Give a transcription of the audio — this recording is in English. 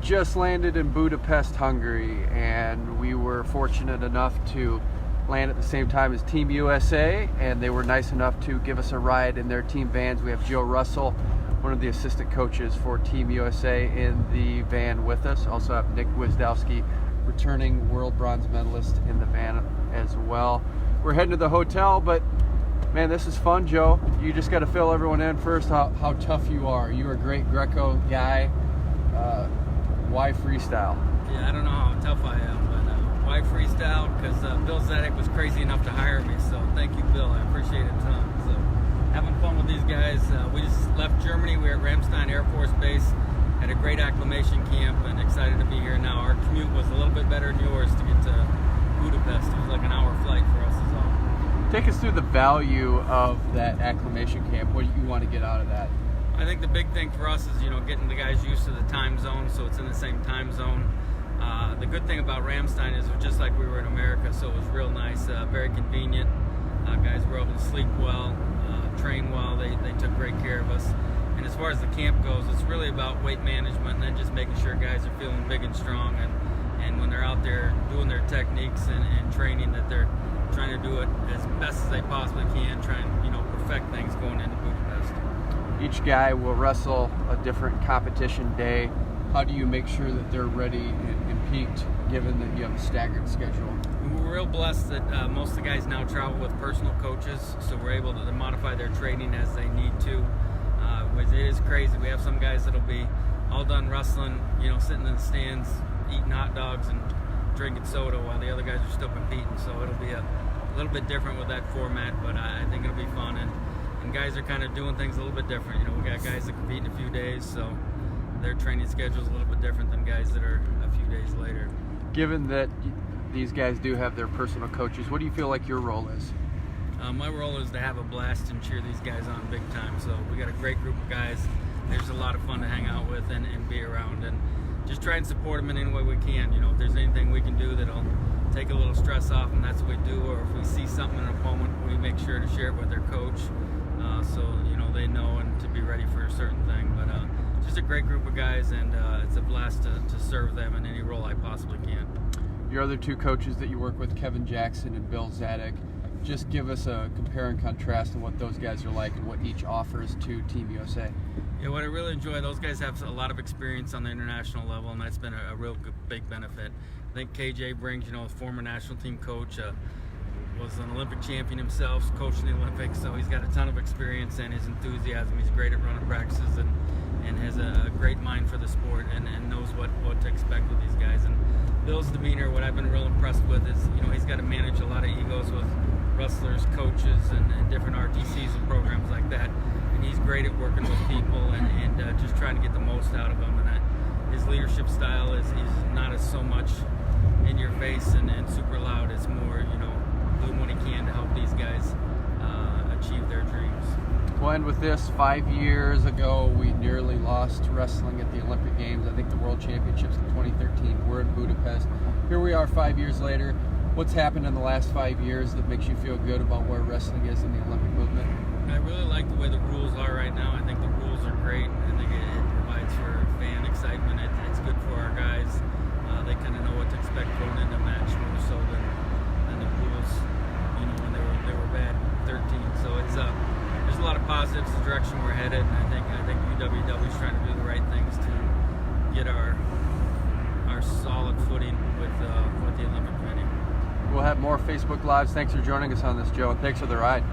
just landed in Budapest, Hungary, and we were fortunate enough to land at the same time as Team USA, and they were nice enough to give us a ride in their team vans. We have Joe Russell, one of the assistant coaches for Team USA, in the van with us. Also have Nick Wisdowski, returning world bronze medalist, in the van as well. We're heading to the hotel, but man, this is fun, Joe. You just got to fill everyone in first how tough you are. You're a great Greco guy. Why freestyle? Yeah, I don't know how tough I am, but why freestyle? Because Bill Zedek was crazy enough to hire me, so thank you, Bill. I appreciate it a ton. So having fun with these guys. We just left Germany. We were at Ramstein Air Force Base, had a great acclamation camp, and excited to be here now. Our commute was a little bit better than yours to get to Budapest. It was like an hour flight for us as all. Take us through the value of that acclamation camp. What do you want to get out of that? I think the big thing for us is, getting the guys used to the time zone, so it's in the same time zone. The good thing about Ramstein is it was just like we were in America, so it was real nice, very convenient. Guys were able to sleep well, train well. They took great care of us. And as far as the camp goes, it's really about weight management and then just making sure guys are feeling big and strong, and when they're out there doing their techniques and training, that they're trying to do it as best as they possibly can, trying perfect things going into Budapest. Each guy will wrestle a different competition day. How do you make sure that they're ready and peaked, given that you have a staggered schedule? We're real blessed that most of the guys now travel with personal coaches, so we're able to modify their training as they need to. It is crazy. We have some guys that'll be all done wrestling, sitting in the stands, eating hot dogs and drinking soda while the other guys are still competing. So it'll be a little bit different with that format, but I think it'll be fun. And guys are kind of doing things a little bit different. We got guys that compete in a few days, so their training schedule is a little bit different than guys that are a few days later. Given that these guys do have their personal coaches, what do you feel like your role is? My role is to have a blast and cheer these guys on big time. So we got a great group of guys. There's a lot of fun to hang out with and be around, and just try and support them in any way we can. If there's anything we can do that'll take a little stress off them, that's what we do. Or if we see something in an opponent, we make sure to share it with their coach, so they know and to be ready for a certain thing. But just a great group of guys, and it's a blast to serve them in any role I possibly can. Your other two coaches that you work with, Kevin Jackson and Bill Zedek, just give us a compare and contrast of what those guys are like and what each offers to Team USA. Yeah, what I really enjoy, those guys have a lot of experience on the international level, and that's been a real big benefit. I think KJ brings, a former national team coach, was an Olympic champion himself, coached in the Olympics, so he's got a ton of experience, and his enthusiasm. He's great at running practices and has a great mind for the sport and knows what to expect with these guys. And Bill's demeanor, what I've been real impressed with is, he's got to manage a lot of egos with wrestlers, coaches, and different RTCs and programs like that. And he's great at working with people and just trying to get the most out of them. And his leadership style is not as so much in your face and super loud. It's more, doing what he can to help these guys achieve their dreams. We'll end with this. 5 years ago, we nearly lost wrestling at the Olympic Games. I think the World Championships in 2013 were in Budapest. Here we are 5 years later. What's happened in the last 5 years that makes you feel good about where wrestling is in the Olympic movement? I really like the way the rules are right now. I think the rules are great. I think it provides for fan excitement. It's good for our guys. They kind of know what to expect going into a match more so than the rules, when they were bad 13. So it's there's a lot of positives in the direction we're headed, and I think UWW is trying to do the right things to get our solid footing with the Olympic committee. We'll have more Facebook Lives. Thanks for joining us on this, Joe, and thanks for the ride.